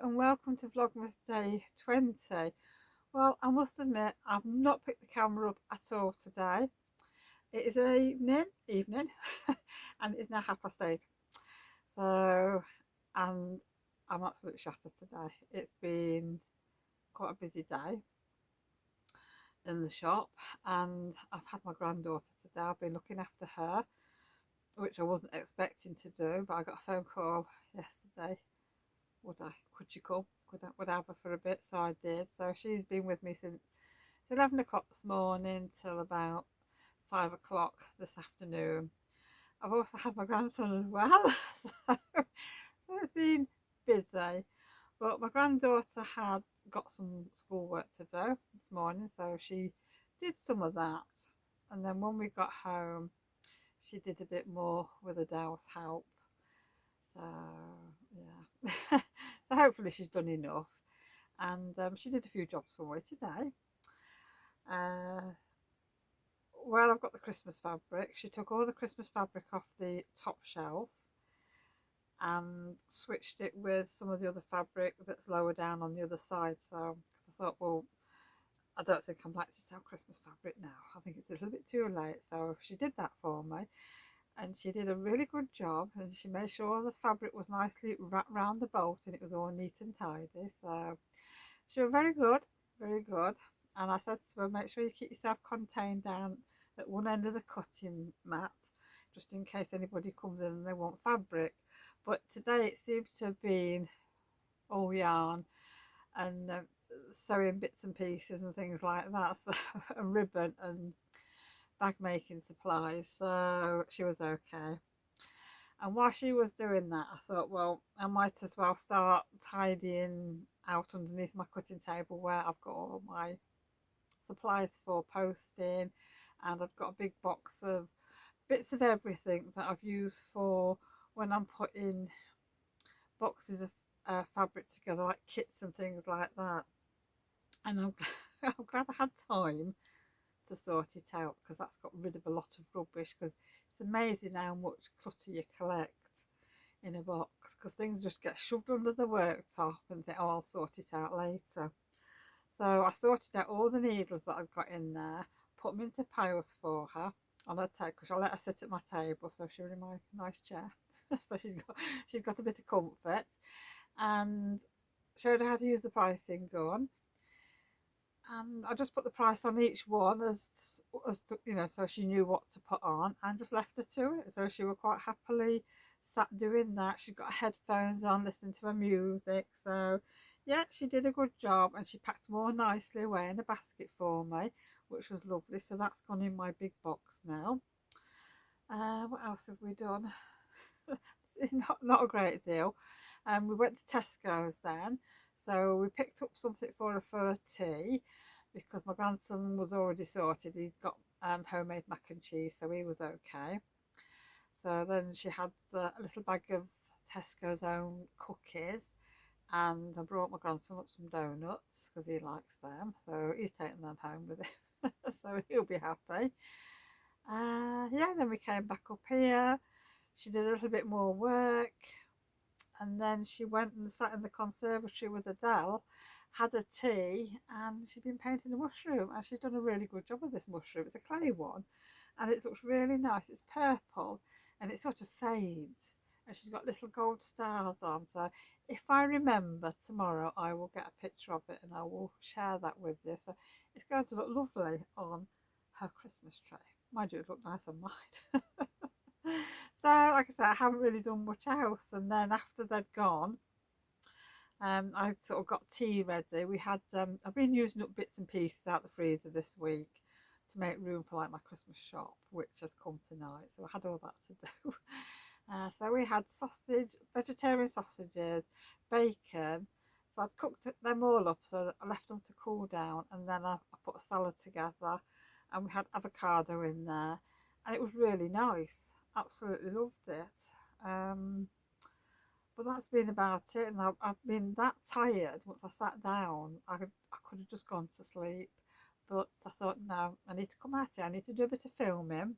and welcome to Vlogmas Day 20. Well, I must admit, I've not picked the camera up at all today. It is evening and it is now 8:30. So, and I'm absolutely shattered today. It's been quite a busy day in the shop and I've had my granddaughter today. I've been looking after her, which I wasn't expecting to do, but I got a phone call yesterday. Could she come? Would I have her for a bit? So I did. So she's been with me since 11 o'clock this morning till about 5 o'clock this afternoon. I've also had my grandson as well. So it's been busy. But my granddaughter had got some schoolwork to do this morning, so she did some of that. And then when we got home, she did a bit more with Adele's help. So yeah, so hopefully she's done enough. And she did a few jobs for me today. Uh, well, I've got the Christmas fabric. She took all the Christmas fabric off the top shelf and switched it with some of the other fabric that's lower down on the other side. So, because I thought, well, I don't think I'd like to sell Christmas fabric now. I think it's a little bit too late. So she did that for me. And she did a really good job, and she made sure the fabric was nicely wrapped round the bolt and it was all neat and tidy. So she was very good, very good. And I said to her, make sure you keep yourself contained down at one end of the cutting mat, just in case anybody comes in and they want fabric. But today it seems to have been all yarn and sewing bits and pieces and things like that, so, and ribbon and bag making supplies. So she was okay. And while she was doing that, I thought, well, I might as well start tidying out underneath my cutting table where I've got all my supplies for posting, and I've got a big box of bits of everything that I've used for when I'm putting boxes of fabric together, like kits and things like that. And I'm glad I had time to sort it out, because that's got rid of a lot of rubbish, because it's amazing how much clutter you collect in a box, because things just get shoved under the worktop and think, oh, I'll sort it out later. So I sorted out all the needles that I've got in there, put them into piles for her on her table, because I let her sit at my table, so she was in my nice chair. So she's got a bit of comfort, and showed her how to use the pricing gun. And I just put the price on each one as to, so she knew what to put on, and just left her to it. So she was quite happily sat doing that. She got headphones on, listening to her music. So yeah, she did a good job, and she packed more nicely away in a basket for me, which was lovely. So that's gone in my big box now. What else have we done? Not a great deal. We went to Tesco's then, so we picked up something for a tea, because my grandson was already sorted. He'd got homemade mac and cheese, so he was okay. So then she had a little bag of Tesco's own cookies, and I brought my grandson up some donuts because he likes them, so he's taking them home with him. So he'll be happy. Yeah, then we came back up here. She did a little bit more work, and then she went and sat in the conservatory with Adele, had a tea, and she's been painting a mushroom, and she's done a really good job with this mushroom. It's a clay one, and it looks really nice. It's purple, and it sort of fades, and she's got little gold stars on. So if I remember tomorrow, I will get a picture of it and I will share that with you. So it's going to look lovely on her Christmas tray. Mind you, it looked nice on mine. So, like I said, I haven't really done much else. And then after they'd gone, I sort of got tea ready. I've been using up bits and pieces out the freezer this week to make room for like my Christmas shop, which has come tonight. So I had all that to do. So we had vegetarian sausages, bacon. So I'd cooked them all up, so I left them to cool down, and then I put a salad together, and we had avocado in there, and it was really nice. Absolutely loved it. But that's been about it, and I've been that tired. Once I sat down, I could have just gone to sleep, but I thought, no, I need to come at it. I need to do a bit of filming.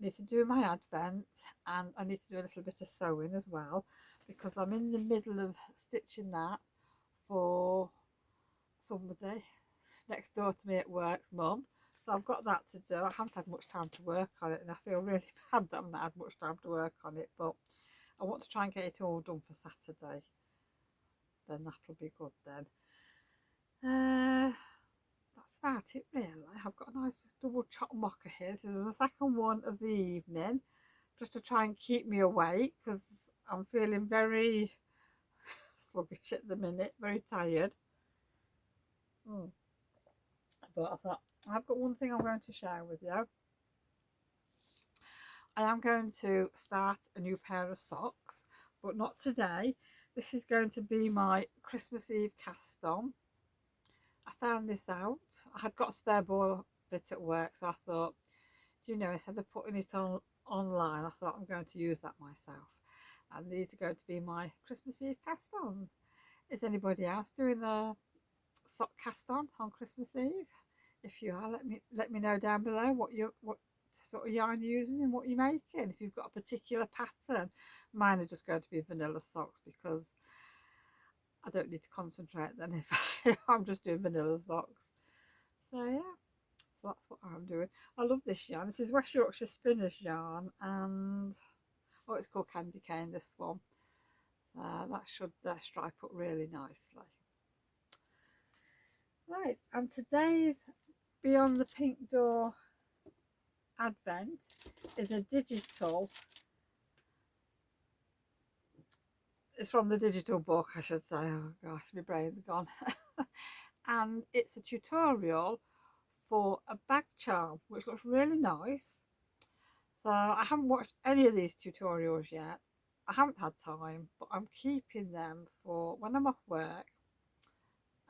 I need to do my advent, and I need to do a little bit of sewing as well, because I'm in the middle of stitching that for somebody next door to me at work's mum. So I've got that to do. I haven't had much time to work on it, and I feel really bad that I've not had much time to work on it, but I want to try and get it all done for Saturday. Then that'll be good then. That's about it really. I've got a nice double chop mocha here. This is the second one of the evening, just to try and keep me awake because I'm feeling very sluggish at the minute, very tired. But I thought, I've got one thing I'm going to share with you. I am going to start a new pair of socks, but not today. This is going to be my Christmas Eve cast on. I found this out. I had got a spare ball bit at work, so I thought, you know, instead of putting it on online, I thought I'm going to use that myself. And these are going to be my Christmas Eve cast on. Is anybody else doing a sock cast on Christmas Eve? If you are, let me know down below what sort of yarn you're using and what you're making. If you've got a particular pattern, mine are just going to be vanilla socks because I don't need to concentrate then if I'm just doing vanilla socks. So yeah, so that's what I'm doing. I love this yarn. This is West Yorkshire Spinners yarn, and oh, it's called Candy Cane, this one. So that should stripe up really nicely. Right, and today's Beyond the Pink Door Advent is a digital. It's from the digital book, I should say. Oh gosh, my brain's gone. And it's a tutorial for a bag charm, which looks really nice. So I haven't watched any of these tutorials yet. I haven't had time, but I'm keeping them for when I'm off work,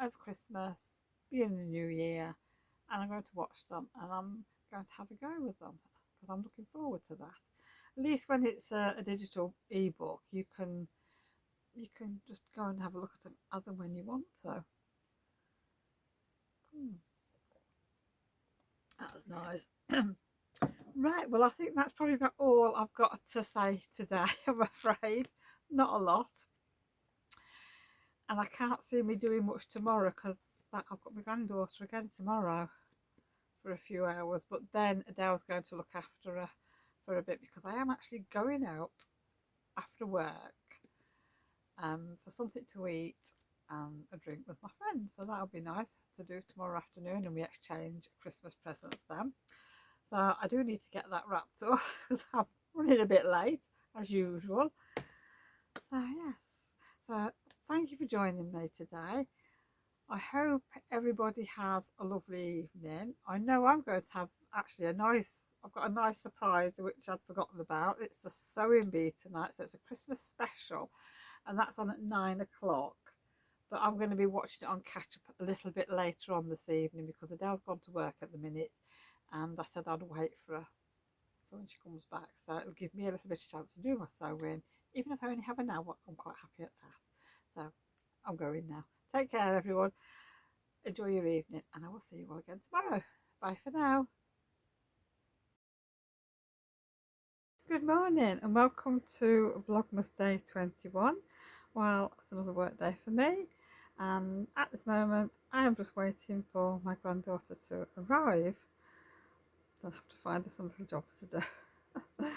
over Christmas, beginning of the new year, and I'm going to watch them and I'm going to have a go with them because I'm looking forward to that. At least when it's a digital ebook, you can just go and have a look at them as and when you want to. That was nice. Right, well I think that's probably about all I've got to say today, I'm afraid. Not a lot. And I can't see me doing much tomorrow because I've got my granddaughter again tomorrow for a few hours, but then Adele's going to look after her for a bit because I am actually going out after work for something to eat and a drink with my friends. So that'll be nice to do tomorrow afternoon, and we exchange Christmas presents then. So I do need to get that wrapped up because I'm running a bit late as usual. So yes, so thank you for joining me today. I hope everybody has a lovely evening. I know I'm going to have actually I've got a nice surprise which I'd forgotten about. It's a sewing bee tonight, so it's a Christmas special, and that's on at 9 o'clock. But I'm going to be watching it on catch up a little bit later on this evening because Adele's gone to work at the minute, and I said I'd wait for her for when she comes back. So it'll give me a little bit of chance to do my sewing, even if I only have an hour. I'm quite happy at that. So I'm going now. Take care, everyone. Enjoy your evening, and I will see you all again tomorrow. Bye for now. Good morning, and welcome to Vlogmas Day 21. Well, it's another work day for me, and at this moment I am just waiting for my granddaughter to arrive. I'll have to find her some little jobs to do.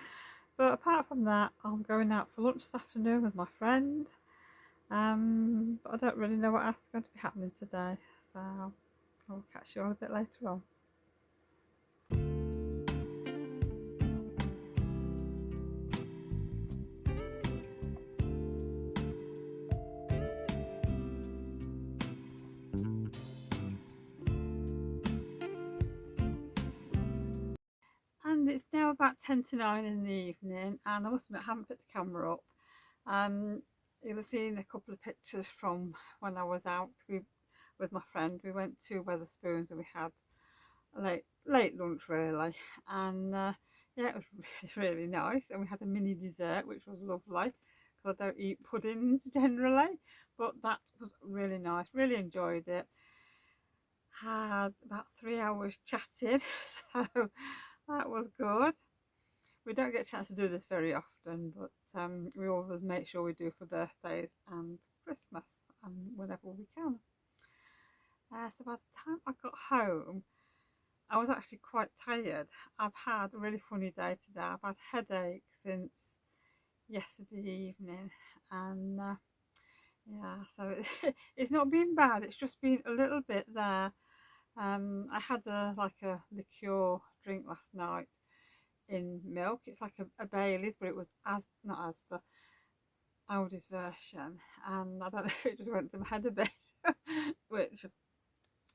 But apart from that, I'm going out for lunch this afternoon with my friend. But I don't really know what else is going to be happening today, so I'll catch you all a bit later on. And it's now about 10 to 9 in the evening, and I must admit I haven't put the camera up. You'll have seen a couple of pictures from when I was out with my friend. We went to Wetherspoons and we had a late lunch really, and yeah, it was really, really nice. And we had a mini dessert which was lovely because I don't eat puddings generally, but that was really nice, really enjoyed it. Had about 3 hours chatting, so that was good. We don't get a chance to do this very often, but we always make sure we do for birthdays and Christmas and whenever we can. So by the time I got home, I was actually quite tired. I've had a really funny day today. I've had headache since yesterday evening, and yeah, so it's not been bad. It's just been a little bit there. I had like a liqueur drink last night in milk. It's like a Bailey's, but it was not as the Aldi's version, and I don't know if it just went to my head a bit, which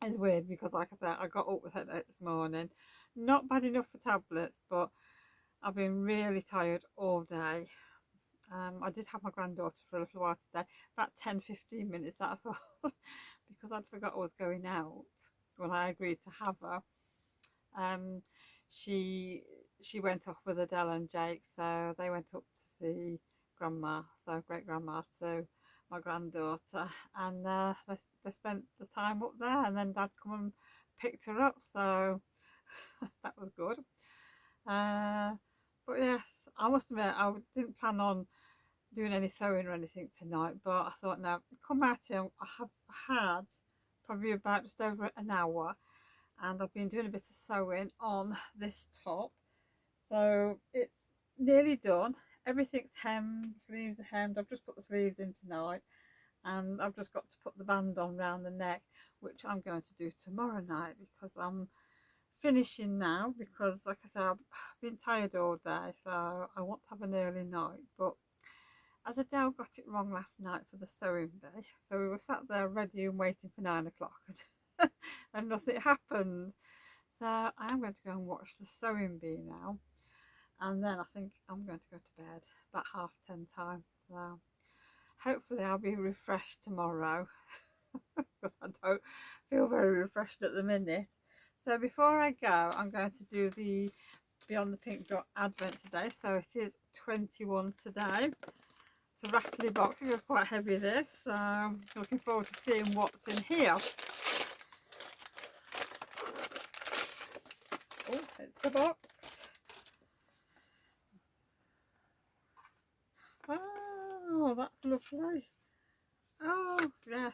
is weird because, like I said, I got up with headache this morning. Not bad enough for tablets, but I've been really tired all day. I did have my granddaughter for a little while today, about 10-15 minutes, that's all, because I'd forgot I was going out when I agreed to have her. Um, she went off with Adele and Jake, so they went up to see grandma, so great grandma to my granddaughter, and they spent the time up there, and then Dad come and picked her up, so that was good. But yes, I must admit I didn't plan on doing any sewing or anything tonight, but I thought, now come out here. I have had probably about just over an hour, and I've been doing a bit of sewing on this top, so it's nearly done. Everything's hemmed, sleeves are hemmed. I've just put the sleeves in tonight, and I've just got to put the band on round the neck, which I'm going to do tomorrow night, because I'm finishing now, because like I said, I've been tired all day, so I want to have an early night. But as Adele got it wrong last night for the sewing bee, so we were sat there ready and waiting for 9 o'clock and nothing happened. So I am going to go and watch the sewing bee now, and then I think I'm going to go to bed about 10:30 time. So hopefully I'll be refreshed tomorrow, because I don't feel very refreshed at the minute. So before I go, I'm going to do the Beyond the Pink Dot Advent today. So it is 21 today. It's a rattly box. It was quite heavy, this. So looking forward to seeing what's in here. Oh, it's the box. Oh, that's lovely. Oh, yes.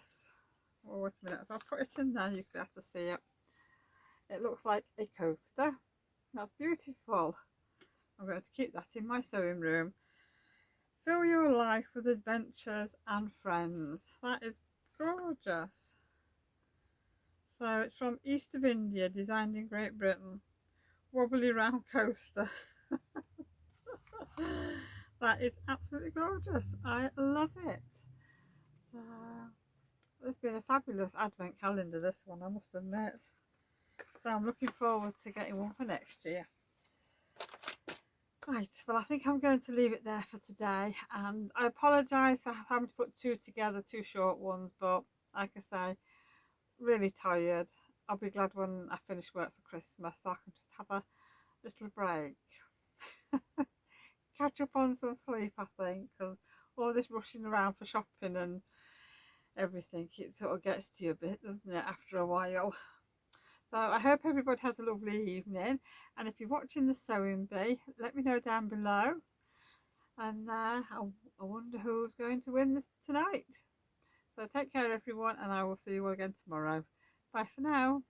Oh, wait a minute. If I put it in there, you can have to see it. It looks like a coaster. That's beautiful. I'm going to keep that in my sewing room. Fill your life with adventures and friends. That is gorgeous. So it's from East of India, designed in Great Britain. Wobbly round coaster. That is absolutely gorgeous. I love it. So it's been a fabulous advent calendar, this one, I must admit. So I'm looking forward to getting one for next year. Right, well, I think I'm going to leave it there for today, and I apologise for having to put two together, two short ones, but like I say, really tired. I'll be glad when I finish work for Christmas, so I can just have a little break. Catch up on some sleep, I think, because all this rushing around for shopping and everything, it sort of gets to you a bit, doesn't it, after a while. So I hope everybody has a lovely evening, and if you're watching the sewing bee, let me know down below, and I wonder who's going to win this tonight. So take care everyone, and I will see you all again tomorrow. Bye for now.